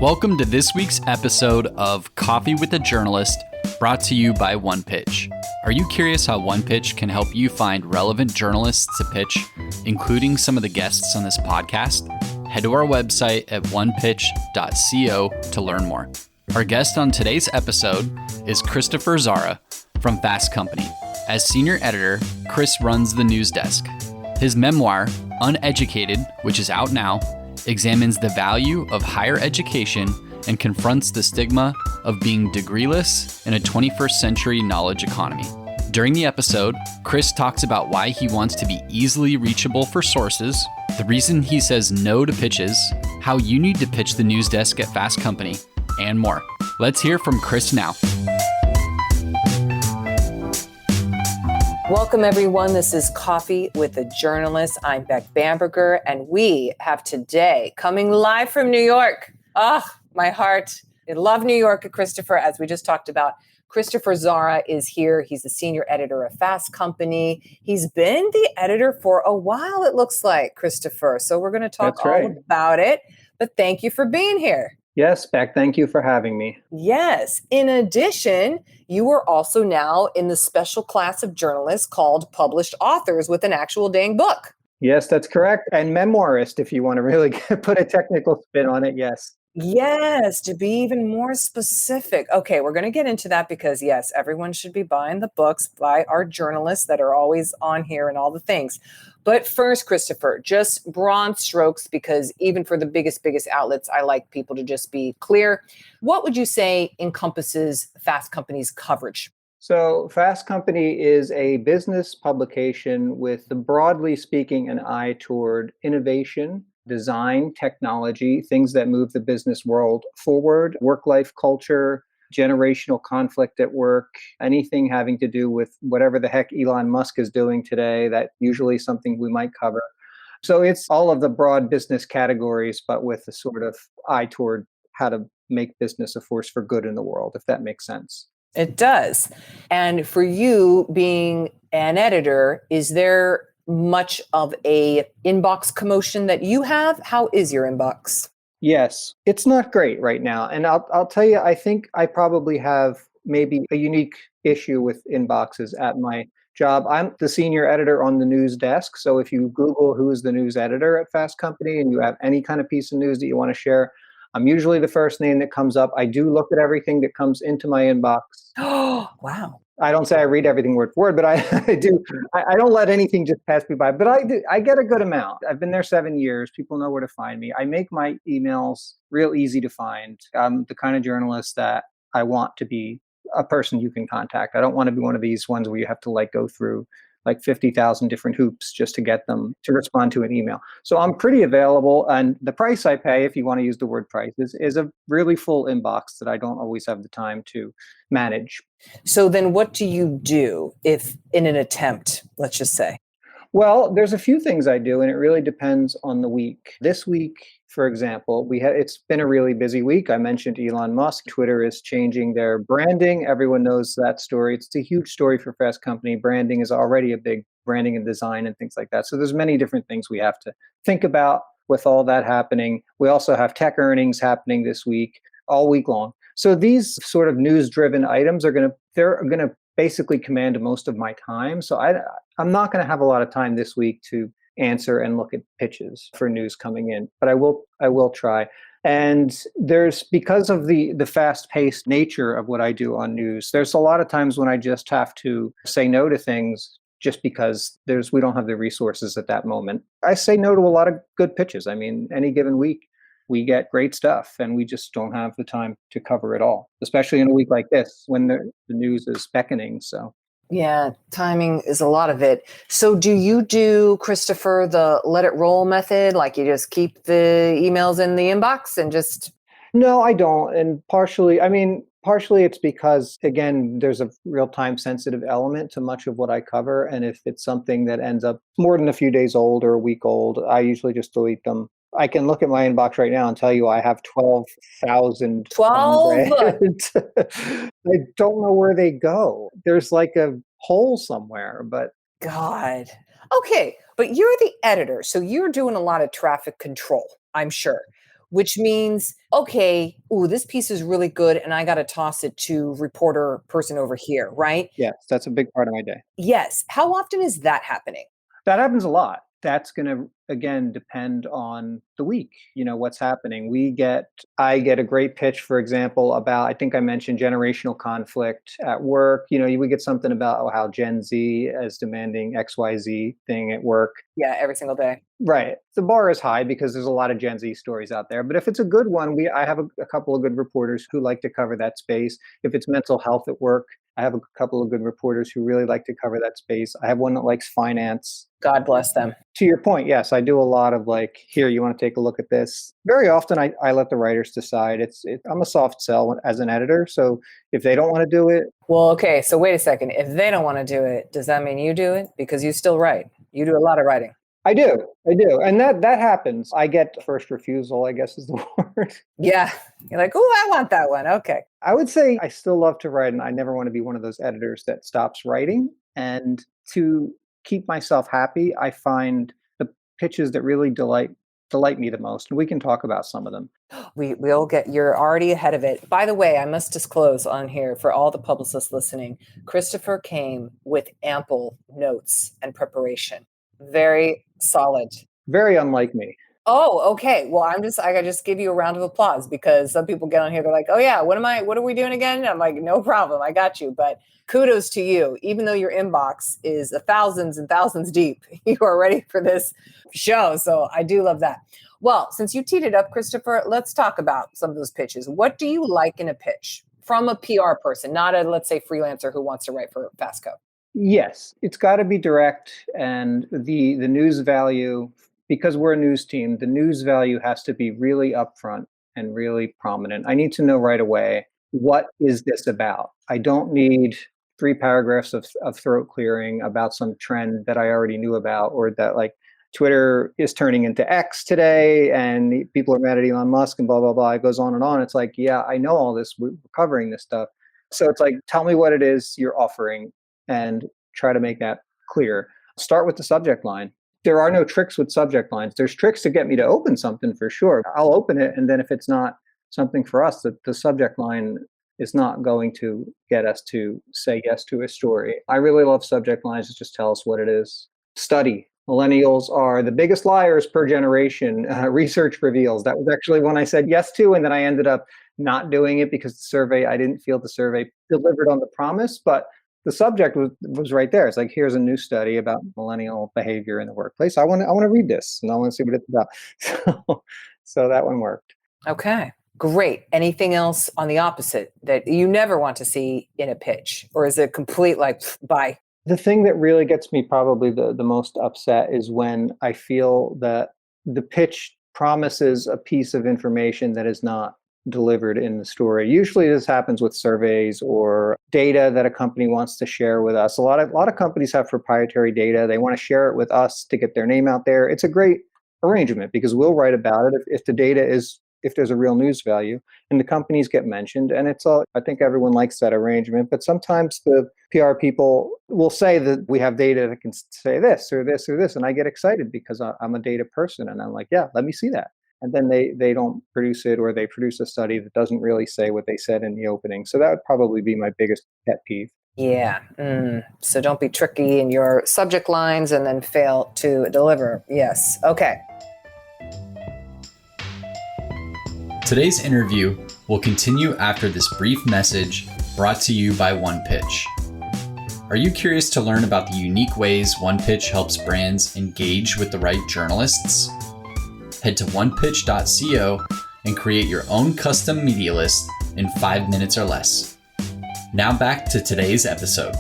Welcome to this week's episode of Coffee with a Journalist, brought to you by OnePitch. Are you curious how OnePitch can help you find relevant journalists to pitch, including some of the guests on this podcast? Head to our website at onepitch.co to learn more. Our guest on today's episode is Christopher Zara from Fast Company. As senior editor, Chris runs the news desk. His memoir, Uneducated, which is out now, examines the value of higher education and confronts the stigma of being degreeless in a 21st century knowledge economy. During the episode, Chris talks about why he wants to be easily reachable for sources, the reason he says no to pitches, how you need to pitch the news desk at Fast Company, and more. Let's hear from Chris now. Welcome, everyone. This is Coffee with a Journalist. I'm Beck Bamberger, and we have today, coming live from New York. My heart. I love New York, Christopher, as we just talked about. Christopher Zara is here. He's the senior editor of Fast Company. He's been the editor for a while, it looks like, Christopher. So we're going to talk all about it. But thank you for being here. Yes, Beck, thank you for having me. Yes. In addition, you are also now in the special class of journalists called published authors with an actual dang book. Yes, that's correct. And memoirist, if you want to really put a technical spin on it, yes. Yes, to be even more specific. Okay, we're going to get into that because, yes, everyone should be buying the books by our journalists that are always on here and all the things. But first, Christopher, just broad strokes, because even for the biggest outlets, I like people to just be clear. What would you say encompasses Fast Company's coverage? So Fast Company is a business publication with, broadly speaking, an eye toward innovation, design, technology, things that move the business world forward, work-life culture, generational conflict at work, anything having to do with whatever the heck Elon Musk is doing today, that usually something we might cover. So it's all of the broad business categories, but with a sort of eye toward how to make business a force for good in the world, if that makes sense. It does. And for you being an editor, is there much of a inbox commotion that you have? How is your inbox? Yes, it's not great right now. And I'll tell you, I think I probably have maybe a unique issue with inboxes at my job. I'm the senior editor on the news desk. So if you Google who is the news editor at Fast Company and you have any kind of piece of news that you want to share, I'm usually the first name that comes up. I do look at everything that comes into my inbox. Oh, wow. I don't say I read everything word for word, but I do. I don't let anything just pass me by. But I do. I get a good amount. I've been there 7 years. People know where to find me. I make my emails real easy to find. I'm the kind of journalist that I want to be a person you can contact. I don't want to be one of these ones where you have to go through 50,000 different hoops just to get them to respond to an email. So I'm pretty available. And the price I pay, if you want to use the word price, is a really full inbox that I don't always have the time to manage. So then what do you do if in an attempt, let's just say? Well, there's a few things I do, and it really depends on the week. This week, for example, it's been a really busy week. I mentioned Elon Musk. Twitter is changing their branding. Everyone knows that story. It's a huge story for Fast Company. Branding is already a big branding and design and things like that. So there's many different things we have to think about with all that happening. We also have tech earnings happening this week, all week long. So these sort of news-driven items they're going to basically command most of my time. So I'm not going to have a lot of time this week to answer and look at pitches for news coming in, but I will try. And because of the fast-paced nature of what I do on news, there's a lot of times when I just have to say no to things just because we don't have the resources at that moment. I say no to a lot of good pitches. I mean, any given week, we get great stuff and we just don't have the time to cover it all, especially in a week like this when the news is beckoning. So. Yeah, timing is a lot of it. So do you do, Christopher, the let it roll method? Like you just keep the emails in the inbox and just... No, I don't. And partially it's because, again, there's a real time sensitive element to much of what I cover. And if it's something that ends up more than a few days old or a week old, I usually just delete them. I can look at my inbox right now and tell you I have 12,000. 12? I don't know where they go. There's like a hole somewhere, but. God. Okay, but you're the editor, so you're doing a lot of traffic control, I'm sure. which means, okay, ooh, this piece is really good and I got to toss it to reporter person over here, right? Yes, that's a big part of my day. Yes. How often is that happening? That happens a lot. That's going to, again, depend on the week, what's happening. I get a great pitch, for example, about, I think I mentioned generational conflict at work. We get something about how Gen Z is demanding XYZ thing at work. Yeah, every single day. Right. The bar is high because there's a lot of Gen Z stories out there. But if it's a good one, I have a couple of good reporters who like to cover that space. If it's mental health at work, I have a couple of good reporters who really like to cover that space. I have one that likes finance. God bless them. To your point, yes, I do a lot of here, you want to take a look at this. Very often I let the writers decide. I'm a soft sell as an editor. So if they don't want to do it. Well, okay. So wait a second. If they don't want to do it, does that mean you do it? Because you still write. You do a lot of writing. I do. And that happens. I get first refusal, I guess is the word. Yeah. You're like, oh, I want that one. Okay. I would say I still love to write, and I never want to be one of those editors that stops writing. And to keep myself happy, I find the pitches that really delight me the most. And we can talk about some of them. You're already ahead of it. By the way, I must disclose on here for all the publicists listening, Christopher came with ample notes and preparation. Very solid. Very unlike me. Oh, okay. Well, I gotta just give you a round of applause because some people get on here, they're like, oh yeah, what are we doing again? And I'm like, no problem. I got you. But kudos to you. Even though your inbox is thousands and thousands deep, you are ready for this show. So I do love that. Well, since you teed it up, Christopher, let's talk about some of those pitches. What do you like in a pitch from a PR person, not a, let's say, freelancer who wants to write for Fastco? Yes, it's got to be direct, and the news value, because we're a news team, the news value has to be really upfront and really prominent. I need to know right away, what is this about? I don't need 3 paragraphs of throat clearing about some trend that I already knew about, or that Twitter is turning into X today and people are mad at Elon Musk and blah, blah, blah. It goes on and on. It's like, yeah, I know all this. We're covering this stuff. So it's like, tell me what it is you're offering and try to make that clear. Start with the subject line. There are no tricks with subject lines. There's tricks to get me to open something for sure. I'll open it. And then if it's not something for us, the subject line is not going to get us to say yes to a story. I really love subject lines that just tell us what it is. Study. Millennials are the biggest liars per generation. Research reveals. That was actually one I said yes to, and then I ended up not doing it because I didn't feel the survey delivered on the promise, but the subject was right there. It's like, here's a new study about millennial behavior in the workplace. I want to read this and I want to see what it's about. So that one worked. Okay, great. Anything else on the opposite that you never want to see in a pitch, or is it complete bye? The thing that really gets me probably the most upset is when I feel that the pitch promises a piece of information that is not delivered in the story. Usually this happens with surveys or data that a company wants to share with us. A lot of companies have proprietary data. They want to share it with us to get their name out there. It's a great arrangement because we'll write about it if there's a real news value, and the companies get mentioned. And I think everyone likes that arrangement, but sometimes the PR people will say that we have data that can say this or this or this. And I get excited because I'm a data person and I'm like, yeah, let me see that. And then they don't produce it, or they produce a study that doesn't really say what they said in the opening. So that would probably be my biggest pet peeve. Yeah. So don't be tricky in your subject lines and then fail to deliver. Yes. Okay. Today's interview will continue after this brief message brought to you by OnePitch. Are you curious to learn about the unique ways OnePitch helps brands engage with the right journalists? Head to onepitch.co and create your own custom media list in 5 minutes or less. Now back to today's episode.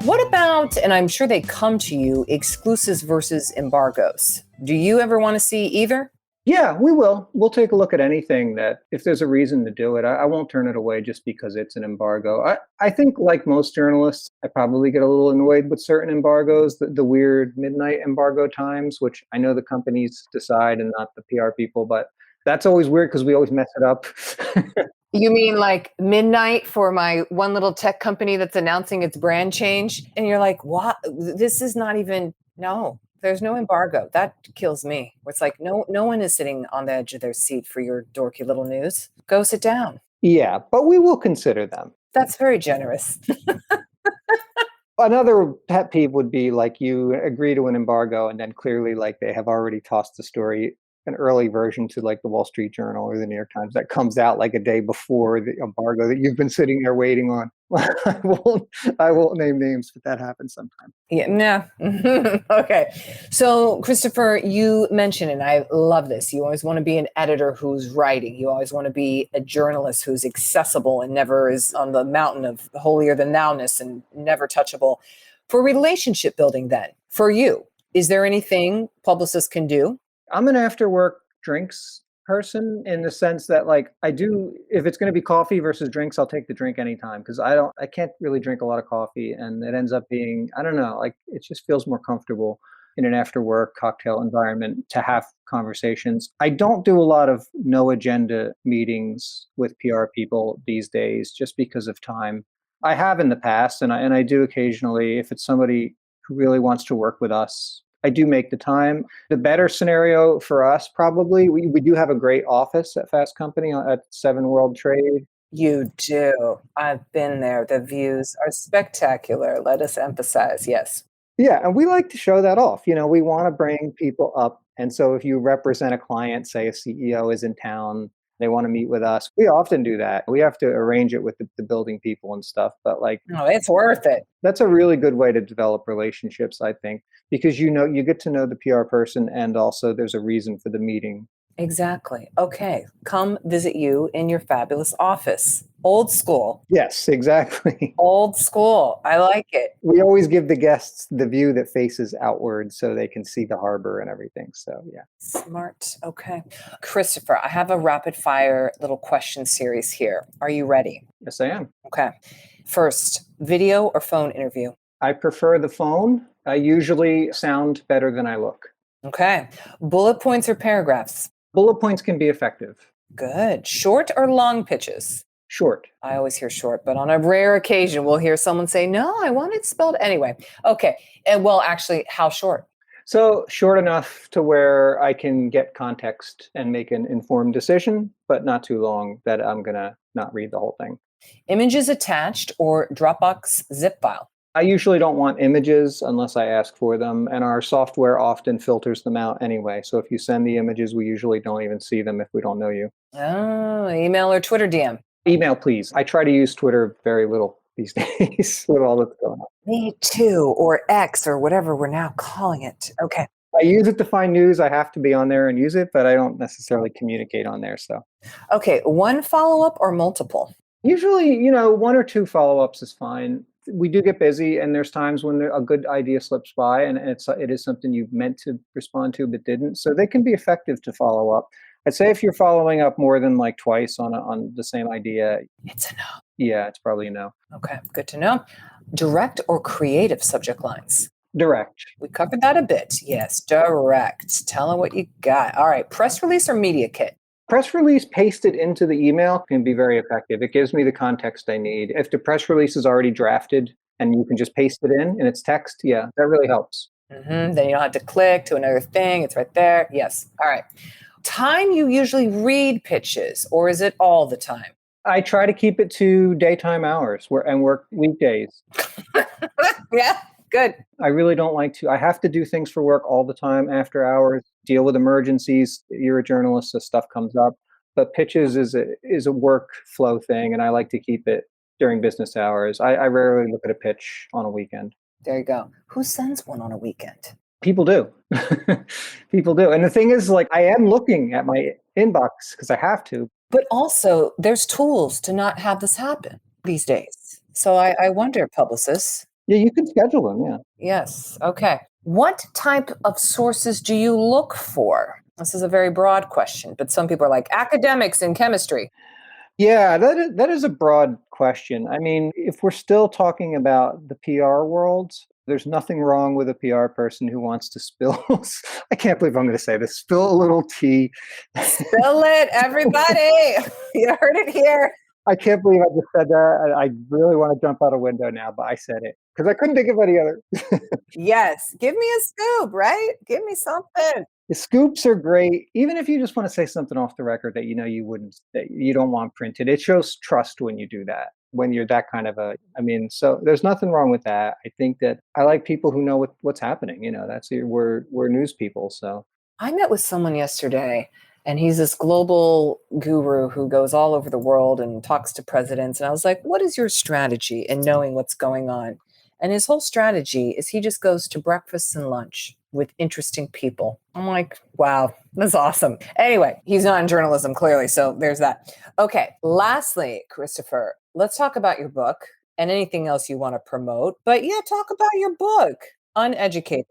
What about, and I'm sure they come to you, exclusives versus embargoes? Do you ever want to see either? Yeah, we will. We'll take a look at anything that, if there's a reason to do it, I won't turn it away just because it's an embargo. I think, like most journalists, I probably get a little annoyed with certain embargoes, the weird midnight embargo times, which I know the companies decide and not the PR people, but that's always weird because we always mess it up. You mean like midnight for my one little tech company that's announcing its brand change? And you're like, what? This is not even, no. There's no embargo. That kills me. It's like no one is sitting on the edge of their seat for your dorky little news. Go sit down. Yeah, but we will consider them. That's very generous. Another pet peeve would be like you agree to an embargo and then clearly like they have already tossed the story, an early version to like the Wall Street Journal or the New York Times that comes out like a day before the embargo that you've been sitting there waiting on. I won't name names, but that happens sometimes. Yeah, no. Okay. So, Christopher, you mentioned, and I love this, you always want to be an editor who's writing. You always want to be a journalist who's accessible and never is on the mountain of holier than thou-ness and never touchable. For relationship building, then, for you, is there anything publicists can do? I'm an after work drinks person in the sense that like I do, if it's going to be coffee versus drinks, I'll take the drink anytime because I can't really drink a lot of coffee and it ends up being, I don't know, like it just feels more comfortable in an after work cocktail environment to have conversations. I don't do a lot of no agenda meetings with PR people these days just because of time. I have in the past and I do occasionally if it's somebody who really wants to work with us. I do make the time. The better scenario for us, probably, we do have a great office at Fast Company at 7 World Trade. You do. I've been there. The views are spectacular. Let us emphasize. Yes. Yeah, and we like to show that off. You know, we want to bring people up. And so if you represent a client, say a CEO is in town, they want to meet with us. We often do that. We have to arrange it with the building people and stuff. But like, No, it's worth it. that's a really good way to develop relationships, I think, because you get to know the PR person and also there's a reason for the meeting. Exactly. Okay. Come visit you in your fabulous office. Old school. Yes, exactly. Old school. I like it. We always give the guests the view that faces outward so they can see the harbor and everything. So, yeah. Smart. Okay. Christopher, I have a rapid fire little question series here. Are you ready? Yes, I am. Okay. First, video or phone interview? I prefer the phone. I usually sound better than I look. Okay. Bullet points or paragraphs? Bullet points can be effective. Good. Short or long pitches? Short. I always hear short, but on a rare occasion, we'll hear someone say, no, I want it spelled anyway. Okay. And well, actually, how short? So short enough to where I can get context and make an informed decision, but not too long that I'm going to not read the whole thing. Images attached or Dropbox zip file? I usually don't want images unless I ask for them, and our software often filters them out anyway. So if you send the images, we usually don't even see them if we don't know you. Oh, email or Twitter DM? Email, please. I try to use Twitter very little these days with all that's going on. Me too, or X, or whatever we're now calling it. Okay. I use it to find news. I have to be on there and use it, but I don't necessarily communicate on there. So Okay, one follow-up or multiple? usually, 1 or 2 follow-ups is fine. We do get busy, and there's times when a good idea slips by, and it is something you meant to respond to but didn't. So they can be effective to follow up. I'd say if you're following up more than like twice on the same idea, It's a no. yeah, it's probably a no. Okay, good to know. Direct or creative subject lines? Direct. We covered that a bit. Yes, direct. Tell them what you got. All right, press release or media kit? Press release pasted into the email can be very effective. It gives me the context I need. If the press release is already drafted and you can just paste it in and it's text, yeah, that really helps. Then you don't have to click to another thing. It's right there. Yes. All right. Time you usually read pitches, or is it all the time? I try to keep it to daytime hours and work weekdays. Yeah, good. I really don't like to. I have to do things for work all the time after hours, deal with emergencies. You're a journalist, so stuff comes up. But pitches is a workflow thing, and I like to keep it during business hours. I rarely look at a pitch on a weekend. There you go. Who sends one on a weekend? People do. People do. And the thing is, like, I am looking at my inbox because I have to. But also, there's tools to not have this happen these days. So I wonder, publicists. Yeah, you can schedule them, yeah. Yes. Okay. What type of sources do you look for? This is a very broad question, but some people are like academics in chemistry. Yeah, that is a broad question. I mean, if we're still talking about the PR world, there's nothing wrong with a PR person who wants to spill. I can't believe I'm going to say this. Spill a little tea. Spill it, everybody. You heard it here. I can't believe I just said that. I really want to jump out a window now, but I said it because I couldn't think of any other. Yes. Give me a scoop, right? Give me something. The scoops are great, even if you just want to say something off the record that you wouldn't, that you don't want printed. It shows trust when you do that. When you're that kind of so there's nothing wrong with that. I think that I like people who know what's happening. We're news people, so. I met with someone yesterday, and he's this global guru who goes all over the world and talks to presidents. And I was like, what is your strategy in knowing what's going on? And his whole strategy is he just goes to breakfast and lunch with interesting people. I'm like, wow, that's awesome. Anyway, he's not in journalism, clearly. So there's that. Okay. Lastly, Christopher, let's talk about your book and anything else you want to promote. But yeah, talk about your book, Uneducated.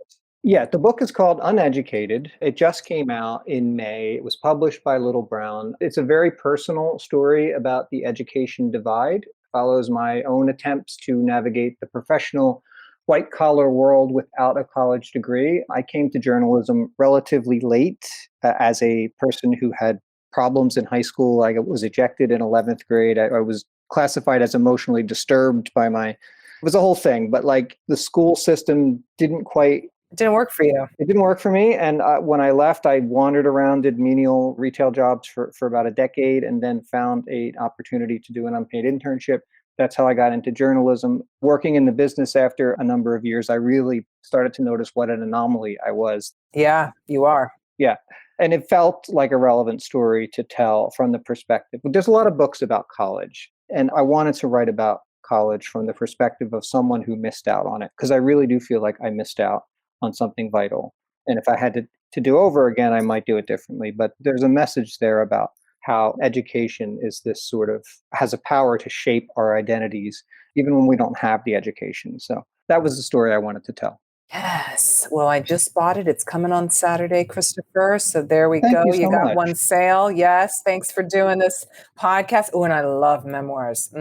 Yeah, the book is called Uneducated. It just came out in May. It was published by Little Brown. It's a very personal story about the education divide. It follows my own attempts to navigate the professional white-collar world without a college degree. I came to journalism relatively late as a person who had problems in high school. I was ejected in 11th grade. I was classified as emotionally disturbed by it was a whole thing, but the school system didn't quite. It didn't work for you. It didn't work for me. And when I left, I wandered around, did menial retail jobs for about a decade, and then found an opportunity to do an unpaid internship. That's how I got into journalism. Working in the business after a number of years, I really started to notice what an anomaly I was. Yeah, you are. Yeah. And it felt like a relevant story to tell from the perspective. There's a lot of books about college, and I wanted to write about college from the perspective of someone who missed out on it, because I really do feel like I missed out on something vital. And if I had to do over again, I might do it differently. But there's a message there about how education is this sort of has a power to shape our identities, even when we don't have the education. So that was the story I wanted to tell. Yes. Well, I just bought it. It's coming on Saturday, Christopher. So there we Thank go. you so got much. one sale. Yes. Thanks for doing this podcast. Oh, and I love memoirs.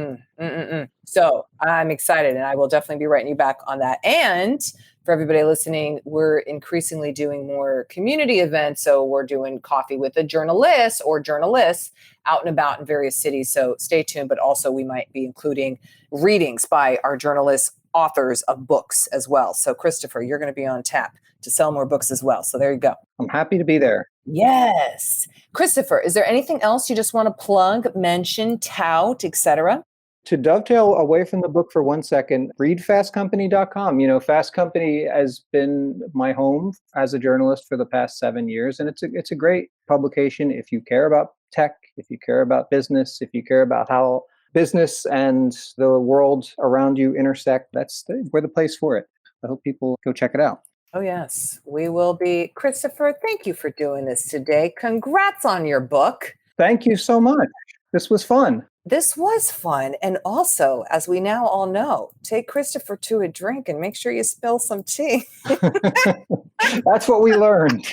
So I'm excited, and I will definitely be writing you back on that. And for everybody listening, we're increasingly doing more community events. So we're doing coffee with a journalist or journalists out and about in various cities. So stay tuned. But also we might be including readings by our journalists, authors of books as well. So Christopher, you're going to be on tap to sell more books as well. So there you go. I'm happy to be there. Yes. Christopher, is there anything else you just want to plug, mention, tout, etc.? To dovetail away from the book for 1 second, read fastcompany.com. Fast Company has been my home as a journalist for the past 7 years, and it's a great publication if you care about tech, if you care about business, if you care about how business and the world around you intersect. We're the place for it. I hope people go check it out. Oh, yes, we will be. Christopher, thank you for doing this today. Congrats on your book. Thank you so much. This was fun. This was fun. And also, as we now all know, take Christopher to a drink and make sure you spill some tea. That's what we learned.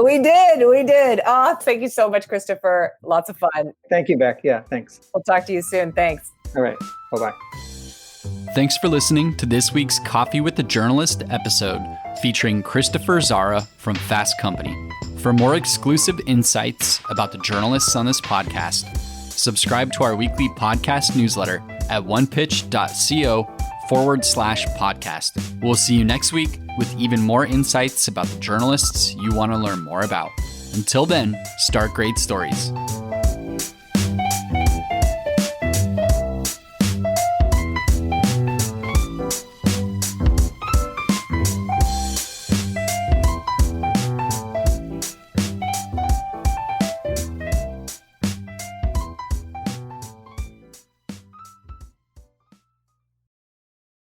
We did. Oh, thank you so much, Christopher. Lots of fun. Thank you, Beck. Yeah, thanks. We'll talk to you soon. Thanks. All right. Bye-bye. Thanks for listening to this week's Coffee with the Journalist episode featuring Christopher Zara from Fast Company. For more exclusive insights about the journalists on this podcast, subscribe to our weekly podcast newsletter at onepitch.co/podcast. We'll see you next week with even more insights about the journalists you want to learn more about. Until then, start great stories.